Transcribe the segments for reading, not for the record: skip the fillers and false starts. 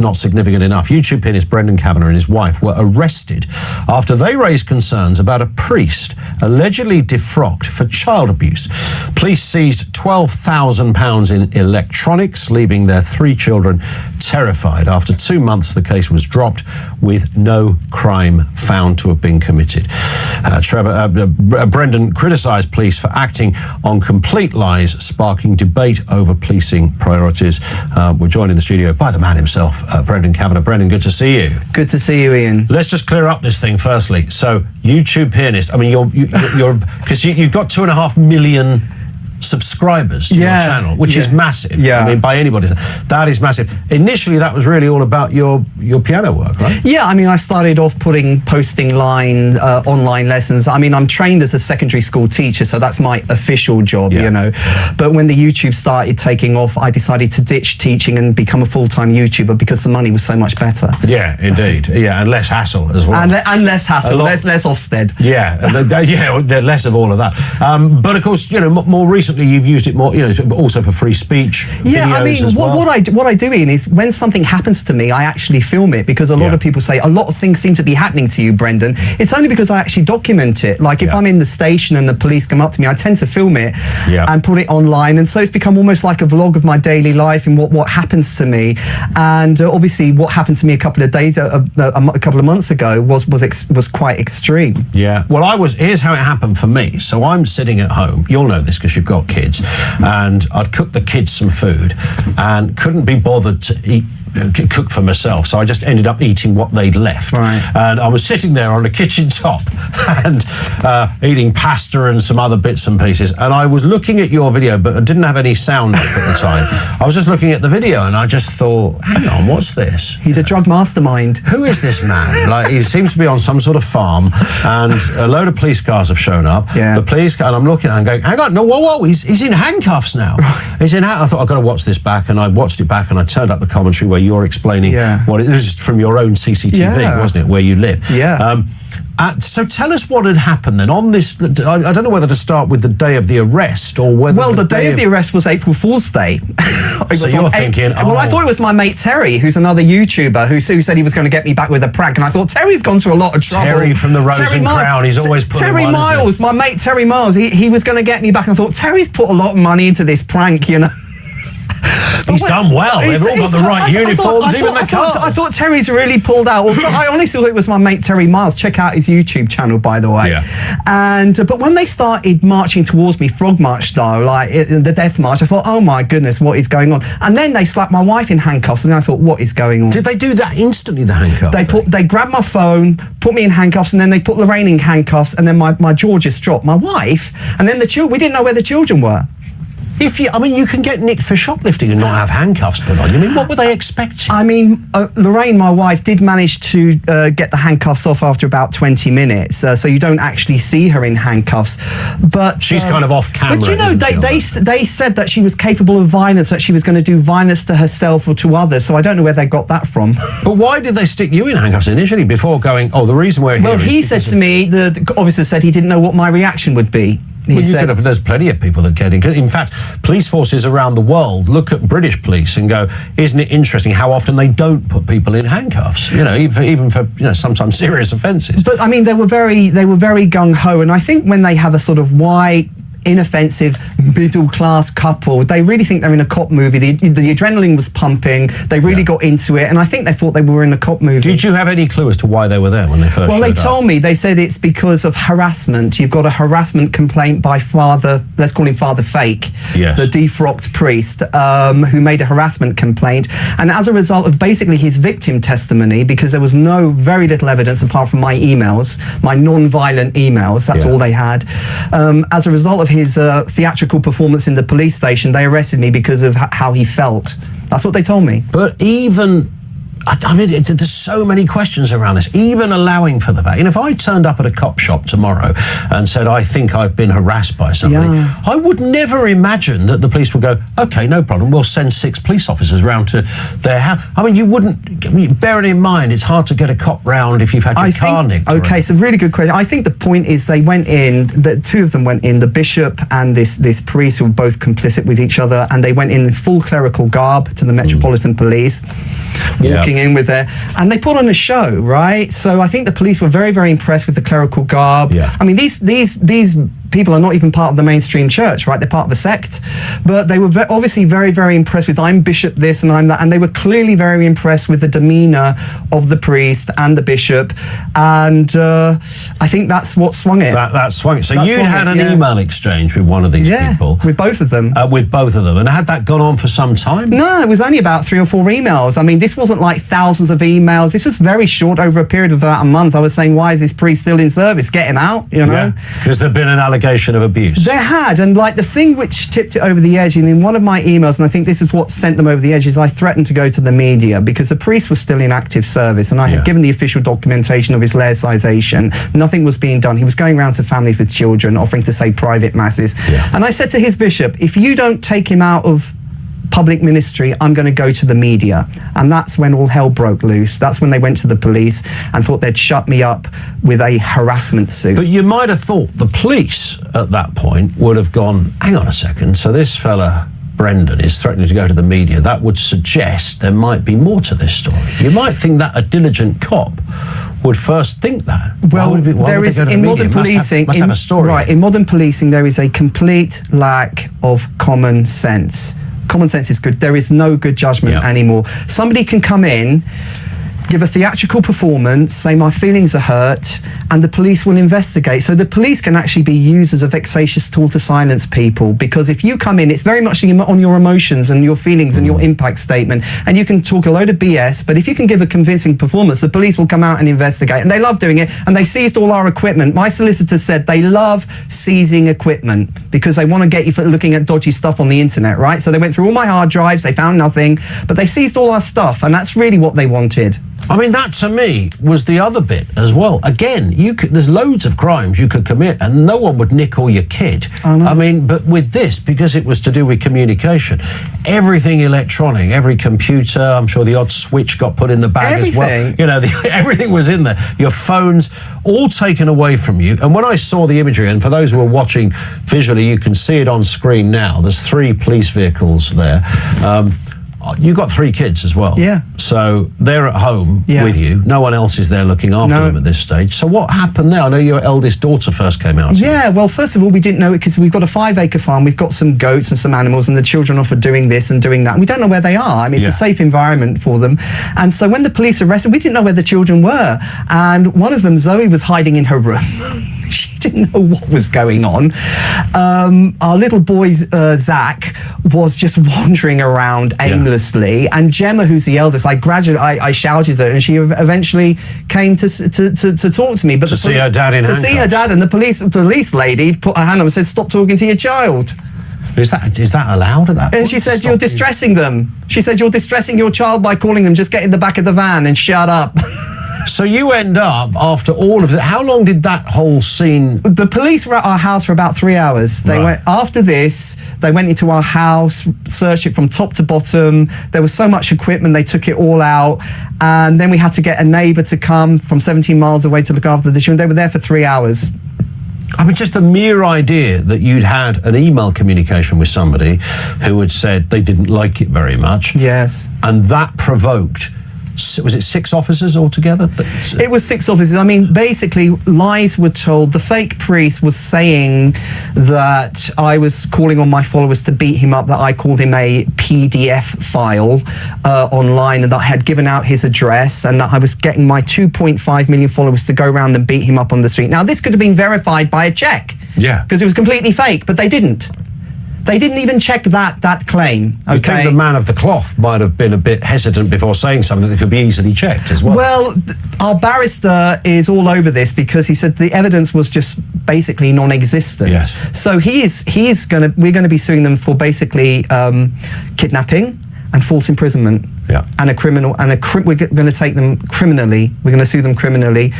not significant enough. YouTube pianist Brendan Kavanagh and his wife were arrested after they raised concerns about a priest allegedly defrocked for child abuse. Police seized £12,000 in electronics, leaving their 3 children terrified. After 2 months, the case was dropped with no crime found to have been committed. Brendan criticised police for acting on complete lies, sparking debate over policing priorities. We're joined in the studio by the man himself, Brendan Kavanagh. Brendan, good to see you. Good to see you, Ian. Let's just clear up this thing firstly. So, YouTube pianist, I mean, you're because you've got 2.5 million subscribers to your channel, which is massive. I mean, by anybody's, that is massive. Initially, that was really all about your piano work, right? Yeah, I mean, I started off posting online lessons. I mean, I'm trained as a secondary school teacher, so that's my official job, you know. But when the YouTube started taking off, I decided to ditch teaching and become a full-time YouTuber because the money was so much better. Yeah, indeed. Yeah, and less hassle as well. And less hassle, less Ofsted. Yeah, less of all of that. But of course, you know, more recently you've used it more, you know, also for free speech videos I mean, as well. what I do, Ian, is when something happens to me, I actually film it, because a lot of people say a lot of things seem to be happening to you, Brendan. It's only because I actually document it. Like if I'm in the station and the police come up to me, I tend to film it and put it online, and so it's become almost like a vlog of my daily life and what happens to me. And obviously what happened to me a couple of months ago was quite extreme. Yeah, well, here's how it happened for me. So I'm sitting at home, you'll know this because you've got kids, and I'd cooked the kids some food and couldn't be bothered to cook for myself, so I just ended up eating what they'd left. And I was sitting there on the kitchen top and eating pasta and some other bits and pieces, and I was looking at your video, but I didn't have any sound up at the time. I was just looking at the video and I just thought, hang on, what's this? He's a drug mastermind. Who is this man? Like, he seems to be on some sort of farm, and a load of police cars have shown up. The police car, and I'm looking and going, hang on, no, whoa, he's in handcuffs now. He's in handcuffs. I thought, I've got to watch this back, and I watched it back, and I turned up the commentary where you're explaining what it is from your own CCTV, wasn't it, where you live? So tell us what had happened then on this. I don't know whether to start with the day of the arrest or whether. Well, the day of the arrest was April Fool's Day. So you're thinking, well, I thought it was my mate Terry, who's another YouTuber, who said he was going to get me back with a prank, and I thought Terry's gone through a lot of trouble. Terry from the Rose and Crown, he's always putting Terry Miles, my mate Terry Miles, he was going to get me back, and I thought Terry's put a lot of money into this prank, you know. He's done well. They've all got the right uniforms, even the cars. I thought Terry's really pulled out. I honestly thought it was my mate Terry Miles. Check out his YouTube channel, by the way. But when they started marching towards me, Frog March style, like the Death March, I thought, oh my goodness, what is going on? And then they slapped my wife in handcuffs, and I thought, what is going on? Did they do that instantly, the handcuffs? They grabbed my phone, put me in handcuffs, and then they put Lorraine in handcuffs, and then my jaw just dropped. My wife, and then the children. We didn't know where the children were. You can get nicked for shoplifting and not have handcuffs put on. I mean, what were they expecting? I mean, Lorraine, my wife, did manage to get the handcuffs off after about 20 minutes, so you don't actually see her in handcuffs. But she's kind of off camera. But you know, they said that she was capable of violence, that she was going to do violence to herself or to others. So I don't know where they got that from. But why did they stick you in handcuffs initially before going? Oh, the reason we're here. Well, he said to me, the officer said he didn't know what my reaction would be. There's plenty of people that get in. In fact, police forces around the world look at British police and go, isn't it interesting how often they don't put people in handcuffs, you know, even for sometimes serious offences. But I mean, they were very gung-ho, and I think when they have a sort of white, inoffensive middle-class couple, they really think they're in a cop movie. The adrenaline was pumping, they really got into it, and I think they thought they were in a cop movie. Did you have any clue as to why they were there when they first Well, they told me, they said it's because of harassment. You've got a harassment complaint by Father, let's call him Father Fake, the defrocked priest, who made a harassment complaint, and as a result of basically his victim testimony, because there was very little evidence apart from my emails, my non-violent emails, that's all they had. As a result of his theatrical performance in the police station, they arrested me because of how he felt. That's what they told me. But even I mean, there's so many questions around this, even allowing for the fact. And if I turned up at a cop shop tomorrow and said, I think I've been harassed by somebody, I would never imagine that the police would go, okay, no problem, we'll send 6 police officers round to their house. I mean, you wouldn't, bearing in mind, it's hard to get a cop round if you've had your car nicked. Okay, it's a really good question. I think the point is they went in, the 2 of them went in, the bishop and this priest who were both complicit with each other, and they went in full clerical garb to the Metropolitan Police, walking walking in with it, and they put on a show, right? So I think the police were very, very impressed with the clerical garb. Yeah. I mean, these people are not even part of the mainstream church, right? They're part of a sect, but they were obviously very, very impressed with, I'm bishop this and I'm that, and they were clearly very impressed with the demeanour of the priest and the bishop, and I think that's what swung it. That swung it. So you'd had an email exchange with one of these people? with both of them. And had that gone on for some time? No, it was only about 3 or 4 emails. I mean, this wasn't like thousands of emails. This was very short, over a period of about a month. I was saying, why is this priest still in service? Get him out, you know? Yeah, because there'd been an allegation of abuse. There had, and like the thing which tipped it over the edge, and in one of my emails, and I think this is what sent them over the edge, is I threatened to go to the media because the priest was still in active service, and I had given the official documentation of his laicization. Nothing was being done. He was going around to families with children, offering to say private masses. And I said to his bishop, if you don't take him out of public ministry, I'm going to go to the media. And that's when all hell broke loose. That's when they went to the police and thought they'd shut me up with a harassment suit. But you might have thought the police at that point would have gone, hang on a second, so this fella Brendan is threatening to go to the media. That would suggest there might be more to this story. You might think that a diligent cop would first think that. Well, there is in modern policing, must have a story. Right, in modern policing, there is a complete lack of common sense. Common sense is good. There is no good judgment anymore. Somebody can come in, give a theatrical performance, say my feelings are hurt, and the police will investigate. So the police can actually be used as a vexatious tool to silence people, because if you come in, it's very much on your emotions and your feelings and your impact statement, and you can talk a load of BS, but if you can give a convincing performance, the police will come out and investigate, and they love doing it, and they seized all our equipment. My solicitor said they love seizing equipment because they want to get you for looking at dodgy stuff on the internet, right? So they went through all my hard drives, they found nothing, but they seized all our stuff, and that's really what they wanted. I mean, that to me was the other bit as well. Again, there's loads of crimes you could commit and no one would nick all your kid. I mean, but with this, because it was to do with communication, everything electronic, every computer, I'm sure the odd switch got put in the bag as well. You know, everything was in there. Your phones, all taken away from you. And when I saw the imagery, and for those who are watching visually, you can see it on screen now. There's 3 police vehicles there. You got 3 kids as well. Yeah. So they're at home with you. No one else is there looking after them at this stage. So what happened now? I know your eldest daughter first came out. Yeah, well, first of all, we didn't know it because we've got a 5-acre farm. We've got some goats and some animals, and the children are for doing this and doing that. And we don't know where they are. I mean, it's a safe environment for them. And so when the police arrested, we didn't know where the children were. And one of them, Zoe, was hiding in her room. She didn't know what was going on. Our little boy, Zach, was just wandering around aimlessly. And Gemma, who's the eldest, I shouted at her, and she eventually came to talk to me. But to see her dad in handcuffs. To see her dad, and the police lady put her hand on and said, "Stop talking to your child." Is that allowed at that point? And she said, "You're distressing them." She said, "You're distressing your child by calling them. Just get in the back of the van and shut up." So you end up, after all of it, how long did that whole scene... The police were at our house for about 3 hours. They went after this, they went into our house, searched it from top to bottom. There was so much equipment, they took it all out. And then we had to get a neighbour to come from 17 miles away to look after the children. They were there for 3 hours. I mean, just the mere idea that you'd had an email communication with somebody who had said they didn't like it very much. Yes. And that provoked... Was it 6 officers altogether? It was 6 officers. I mean, basically, lies were told. The fake priest was saying that I was calling on my followers to beat him up, that I called him a PDF file online, and that I had given out his address, and that I was getting my 2.5 million followers to go around and beat him up on the street. Now, this could have been verified by a check. Yeah. Because it was completely fake, but they didn't. They didn't even check that claim. Okay? You think the man of the cloth might have been a bit hesitant before saying something that could be easily checked as well? Well, our barrister is all over this because he said the evidence was just basically non-existent. Yes. So we're going to be suing them for basically kidnapping and false imprisonment. Yeah. And we're going to take them criminally. We're going to sue them criminally.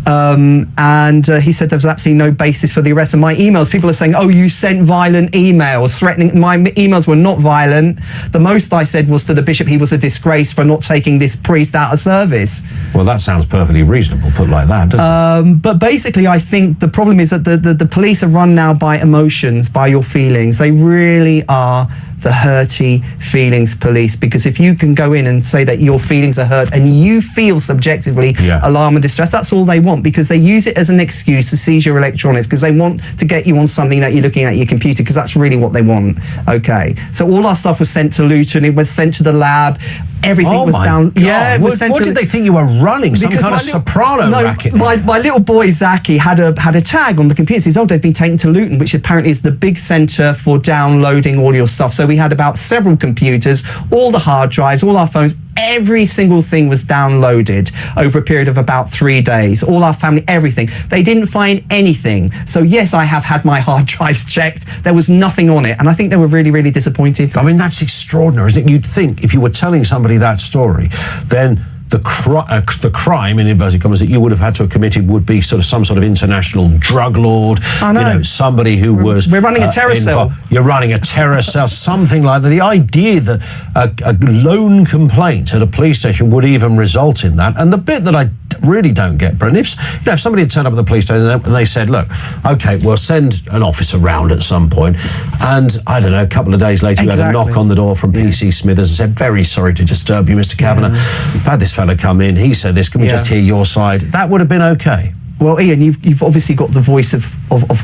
And he said there was absolutely no basis for the arrest. And my emails, people are saying, "Oh, you sent violent emails threatening." My emails were not violent. The most I said was to the bishop, he was a disgrace for not taking this priest out of service. Well, that sounds perfectly reasonable, put like that, doesn't it? But basically, I think the problem is that the police are run now by emotions, by your feelings. They really are the hurty feelings police, because if you can go in and say that your feelings are hurt and you feel subjectively alarm and distress, that's all they want, because they use it as an excuse to seize your electronics, because they want to get you on something that you're looking at your computer, because that's really what they want. Okay, so all our stuff was sent to Luton, it was sent to the lab. Everything was down. God. Yeah, what did they think you were running? Some kind of soprano racket? My little boy Zaki had a tag on the computer. He says, "Oh, they've been taken to Luton," which apparently is the big centre for downloading all your stuff. So we had about several computers, all the hard drives, all our phones. Every single thing was downloaded over a period of about 3 days. All our family, everything. They didn't find anything. So yes, I have had my hard drives checked. There was nothing on it. And I think they were really, really disappointed. I mean, that's extraordinary, isn't it? You'd think if you were telling somebody that story, then the crime, in inverted commas, that you would have had to have committed would be sort of some sort of international drug lord. I know. You know, somebody who was... We're running a terror cell. You're running a terror cell, something like that. The idea that a lone complaint at a police station would even result in that. And the bit that I really don't get, Brendan, if somebody had turned up at the police station and they said, look, okay, we'll send an officer round at some point, and I don't know, a couple of days later you had a knock on the door from PC Smithers and said, very sorry to disturb you, Mr. Kavanagh. We've had this fella come in, he said this, can we just hear your side? That would have been okay. Well, Ian, you've obviously got the voice of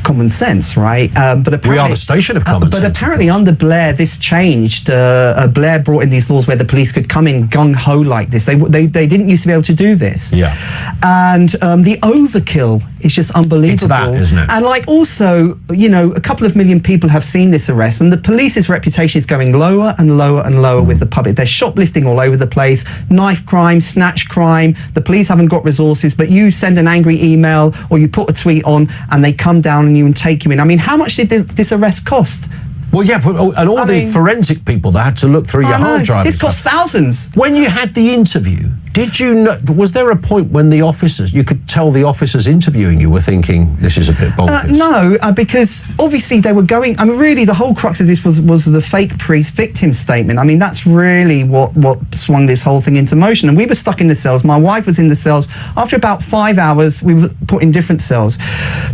common sense, right? But apparently, we are the station of common sense. But apparently under Blair, this changed. Blair brought in these laws where the police could come in gung-ho like this. They didn't used to be able to do this. Yeah. And the overkill is just unbelievable. It's that, isn't it? And like also, you know, a couple of million people have seen this arrest, and the police's reputation is going lower and lower and lower with the public. They're shoplifting all over the place, knife crime, snatch crime. The police haven't got resources, but you send an angry email or you put a tweet on and they come down on you and take you in. I mean, how much did this arrest cost? Well, yeah, and all the forensic people that had to look through your hard drive. This cost thousands. When you had the interview, did you know, was there a point when the officers, you could tell the officers interviewing you were thinking, this is a bit bonkers? No, because obviously they were going, I mean, really the whole crux of this was the fake priest victim statement. I mean, that's really what swung this whole thing into motion. And we were stuck in the cells. My wife was in the cells. After about 5 hours, we were put in different cells.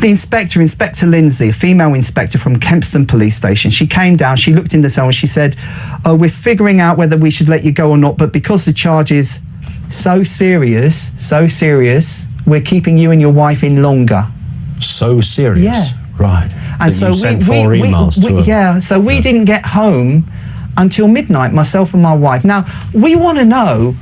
The inspector, Inspector Lindsay, a female inspector from Kempston Police Station, she came down, she looked in the cell and she said, "Oh, we're figuring out whether we should let you go or not, but because the charge is so serious, we're keeping you and your wife in longer." So serious? Yeah. Right. And so you sent 4 emails to her. Yeah, so we didn't get home until midnight, myself and my wife. Now, we want to know,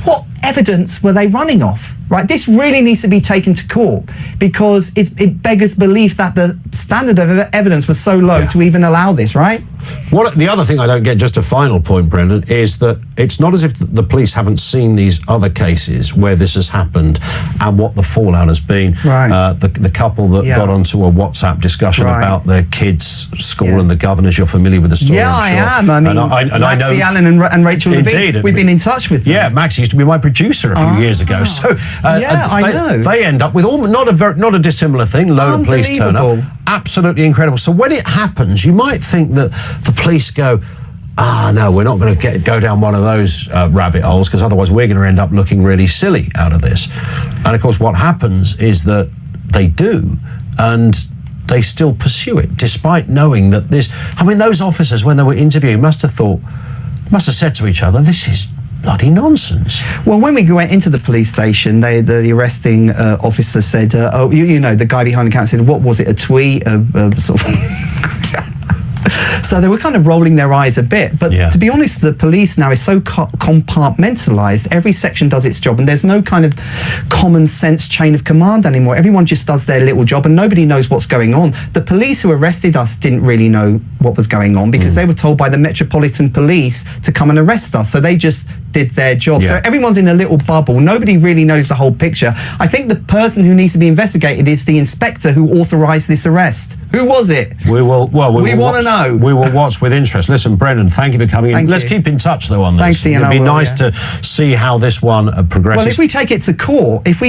what evidence were they running off? Right, this really needs to be taken to court, because it beggars belief that the standard of evidence was so low to even allow this, right? The other thing I don't get, just a final point, Brendan, is that it's not as if the police haven't seen these other cases where this has happened and what the fallout has been. Right. The couple that got onto a WhatsApp discussion about their kids' school and the governors. You're familiar with the story, Yeah, I'm sure. I am. I mean, Maxie Allen and Rachel Levine, we've been in touch with them. Yeah, Maxie used to be my producer a few years ago. So I know. They end up with not a dissimilar thing. Load of police turn up. Absolutely incredible. So when it happens, you might think that the police go, no, we're not going to go down one of those rabbit holes, because otherwise we're going to end up looking really silly out of this. And of course what happens is that they do, and they still pursue it, despite knowing that those officers, when they were interviewing, must have said to each other, this is bloody nonsense. Well, when we went into the police station, the arresting officer said, the guy behind the counter said, what was it, a tweet? Sort of So they were kind of rolling their eyes a bit. But to be honest, the police now is so compartmentalised. Every section does its job, and there's no kind of common sense chain of command anymore. Everyone just does their little job, and nobody knows what's going on. The police who arrested us didn't really know what was going on, because they were told by the Metropolitan Police to come and arrest us. So they just did their job. So everyone's in a little bubble. Nobody really knows the whole picture. I think the person who needs to be investigated is the inspector who authorised this arrest. Who was it? We want to know. We will watch with interest. Listen, Brendan, thank you for coming in. Let's keep in touch though on this. Thanks, Ian. It'd be nice to see how this one progresses. Well, if we take it to court, it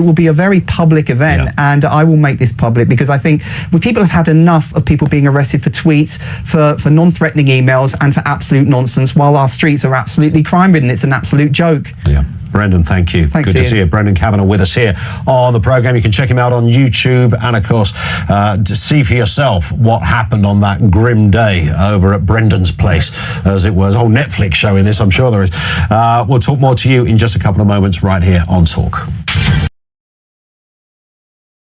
will be a very public event, and I will make this public, because I think people have had enough of people being arrested for tweets, for non-threatening emails, and for absolute nonsense, while our streets are absolutely crime-ridden. It's an absolute joke. Yeah. Brendan, thank you. Thanks, Good to Ian. see you. Brendan Kavanagh with us here on the programme. You can check him out on YouTube and, of course, to see for yourself what happened on that grim day over at Brendan's place, as it was. Oh, Netflix showing this, I'm sure there is. We'll talk more to you in just a couple of moments right here on Talk.